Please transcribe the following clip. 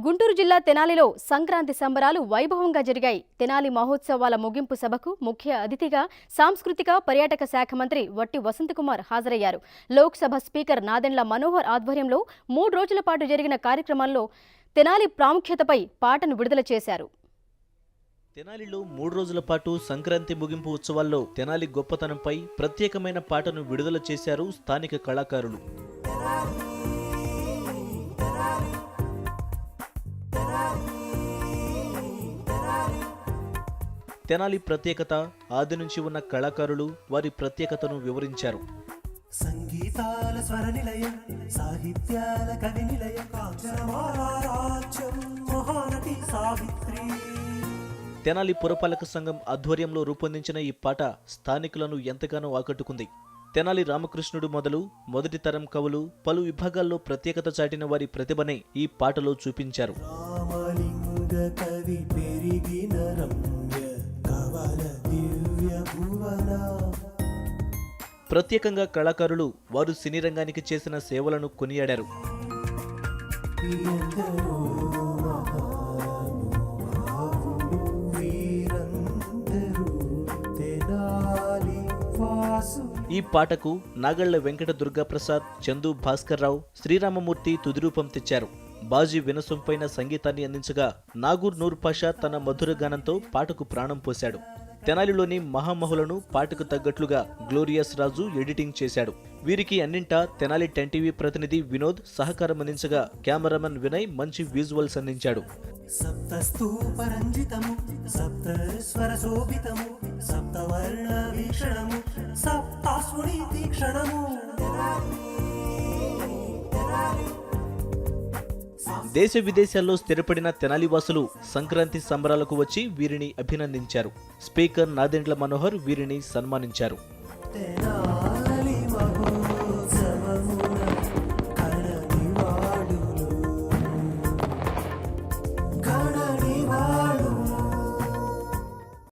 గుంటూరు జిల్లా తెనాలిలో సంక్రాంతి సంబరాలు వైభవంగా జరిగాయి. తెనాలి మహోత్సవాల ముగింపు సభకు ముఖ్య అతిథిగా సాంస్కృతిక పర్యాటక శాఖ మంత్రి వట్టి వసంతకుమార్ హాజరయ్యారు. లోక్సభ స్పీకర్ నాదెండ్ల మనోహర్ ఆధ్వర్యంలో 3 రోజుల పాటు జరిగిన కార్యక్రమాల్లో తెనాలి ప్రాముఖ్యతపై పాటను విడుదల చేశారు. తెనాలిలో 3 రోజుల పాటు సంక్రాంతి ముగింపు ఉత్సవాల్లో తెనాలి గొప్పతనంపై ప్రత్యేకమైన పాటను విడుదల చేశారు స్థానిక కళాకారులు. తెనాలి ప్రత్యేకత, ఆది నుంచి ఉన్న కళాకారులు వారి ప్రత్యేకతను వివరించారు. సంగీతాల స్వర నిలయం, సాహిత్యాల కవి నిలయం, మహానటి సావిత్రి. తెనాలి పురపాలక సంఘం ఆధ్వర్యంలో రూపొందించిన ఈ పాట స్థానికులను ఎంతగానో ఆకట్టుకుంది. తెనాలి రామకృష్ణుడు మొదలు మొదటి తరం కవులు పలు విభాగాల్లో ప్రత్యేకత చాటిన వారి ప్రతిభనే ఈ పాటలో చూపించారు. రామలింగ కవి పెరిగిన రమ్య కవల దివ్య భువన. ప్రత్యేకంగా కళాకారులు వారు సినీ రంగానికి చేసిన సేవలను కొనియాడారు. ఈ పాటకు నాగళ్ల వెంకట దుర్గాప్రసాద్, చందు భాస్కర్రావు, శ్రీరామమూర్తి తుదిరూపం తెచ్చారు. బాజీ వినసొంపైన సంగీతాన్ని అందించగా నాగూర్ నూర్ పాషా తన మధుర గానంతో పాటకు ప్రాణం పోశాడు. తెనాలిలోని మహామహులను పాటకు తగ్గట్లుగా గ్లోరియస్ రాజు ఎడిటింగ్ చేశాడు. వీరికి అన్నింటా తెనాలి 10 టీవీ ప్రతినిధి వినోద్ సహకారం అందించగా కెమెరామన్ వినయ్ మంచి విజువల్స్ అందించాడు. సప్తస్తూపరంజితము, సప్తస్వర శోభితము, సప్తవర్ణ వీక్షణము, సప్తాశ్వని తీక్షణము. దేశ విదేశాల్లో స్థిరపడిన తెనాలివాసులు సంక్రాంతి సంబరాలకు వచ్చి వీరిని అభినందించారు. స్పీకర్ నాదెండ్ల మనోహర్ వీరిని సన్మానించారు.